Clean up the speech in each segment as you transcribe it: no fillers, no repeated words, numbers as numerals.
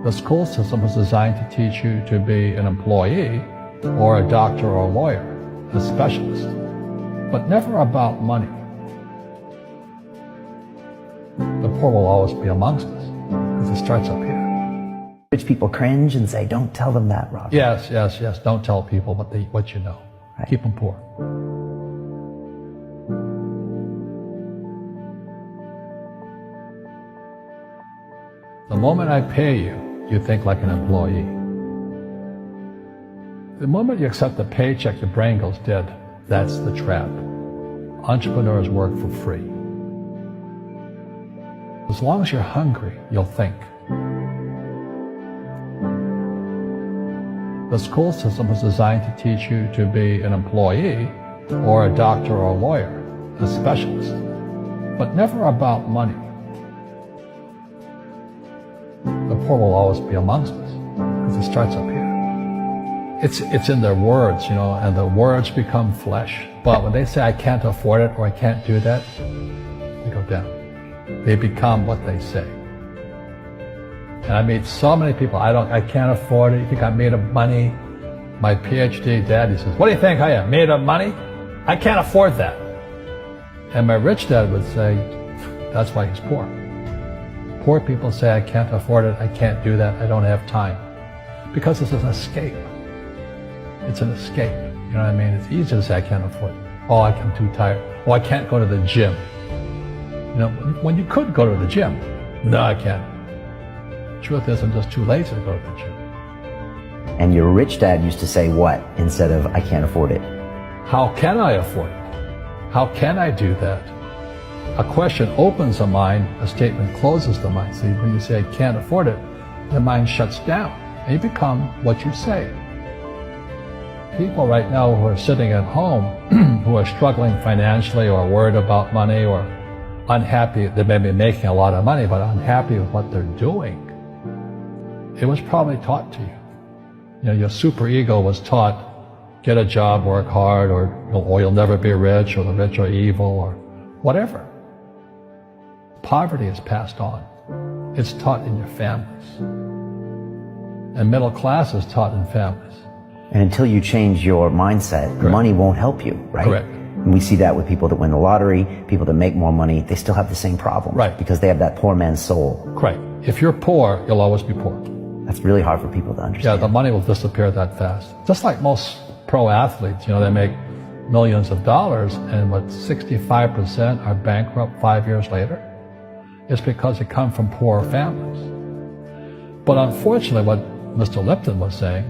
The school system was designed to teach you to be an employee or a doctor or a lawyer, a specialist, but never about money. The poor will always be amongst us because it starts up here. Rich people cringe and say, don't tell them that, Robert. Yes. Don't tell people what you know. Right. Keep them poor. The moment I pay you, you think like an employee. The moment you accept the paycheck, your brain goes dead. That's the trap. Entrepreneurs work for free. As long as you're hungry, you'll think. The school system was designed to teach you to be an employee or a doctor or a lawyer, a specialist, but never about money. The poor will always be amongst us because it starts up here. It's in their words, and the words become flesh. But when they say, I can't afford it or I can't do that, they go down. They become what they say. And I meet so many people, I can't afford it. You think I'm made of money? My PhD daddy says, what do you think I am, made of money? I can't afford that. And my rich dad would say, that's why he's poor. Poor people say, I can't afford it, I can't do that, I don't have time. Because it's an escape. It's an escape. You know what I mean? It's easy to say, I can't afford it. Oh, I'm too tired. Oh, I can't go to the gym. When you could go to the gym. No, I can't. Truth is, I'm just too lazy to go to the gym. And your rich dad used to say what instead of, I can't afford it? How can I afford it? How can I do that? A question opens the mind, a statement closes the mind. See, when you say, I can't afford it, the mind shuts down, and you become what you say. People right now who are sitting at home, who are struggling financially or worried about money or unhappy, they may be making a lot of money, but unhappy with what they're doing, it was probably taught to you. Your superego was taught, get a job, work hard, or you'll never be rich, or the rich are evil, or whatever. Poverty is passed on. It's taught in your families. And middle class is taught in families. And until you change your mindset, Correct. Money won't help you, right? Correct. And we see that with people that win the lottery, people that make more money, they still have the same problem. Right. Because they have that poor man's soul. Right. If you're poor, you'll always be poor. That's really hard for people to understand. Yeah, the money will disappear that fast. Just like most pro athletes, they make millions of dollars, and 65% are bankrupt 5 years later. It's because they come from poor families. But unfortunately, what Mr. Lipton was saying,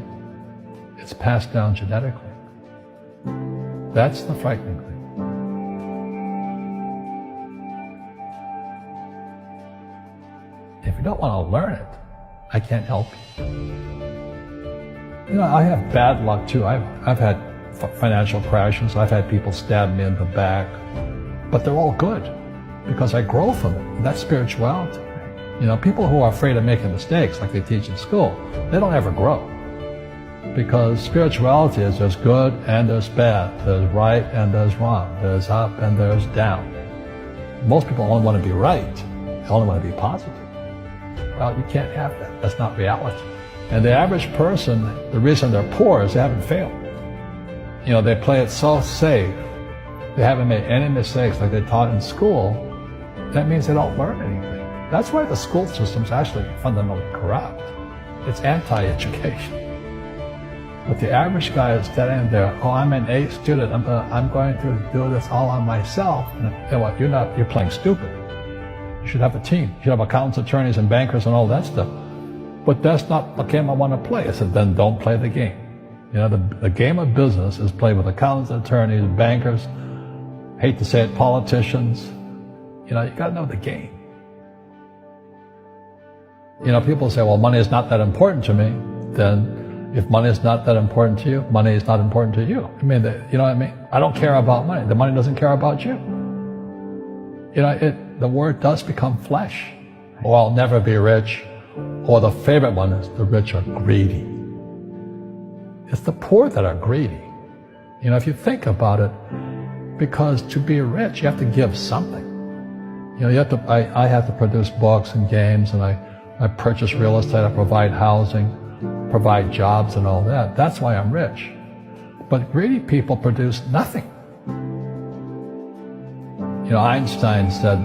it's passed down genetically. That's the frightening thing. If you don't want to learn it, I can't help you. I have bad luck too. I've had financial crashes. I've had people stab me in the back, but they're all good because I grow from it. And that's spirituality. People who are afraid of making mistakes, like they teach in school, they don't ever grow. Because spirituality is there's good and there's bad, there's right and there's wrong, there's up and there's down. Most people only want to be right, they only want to be positive. Well, you can't have that. That's not reality. And the average person, the reason they're poor is they haven't failed. They play it so safe. They haven't made any mistakes like they taught in school. That means they don't learn anything. That's why the school system's actually fundamentally corrupt. It's anti-education. But the average guy is standing there, I'm an A student, I'm going to do this all on myself. And what, you're playing stupid. You should have a team. You should have accountants, attorneys, and bankers and all that stuff. But that's not the game I want to play. I said, then don't play the game. The game of business is played with accountants, attorneys, bankers, hate to say it, politicians. You got to know the game. People say, well, money is not that important to me. Then if money is not that important to you, money is not important to you. You know what I mean? I don't care about money. The money doesn't care about you. The word does become flesh. Or I'll never be rich. Or the favorite one is the rich are greedy. It's the poor that are greedy. If you think about it, because to be rich, you have to give something. I have to produce books and games, and I I purchase real estate, I provide housing, provide jobs and all that. That's why I'm rich. But greedy people produce nothing. Einstein said,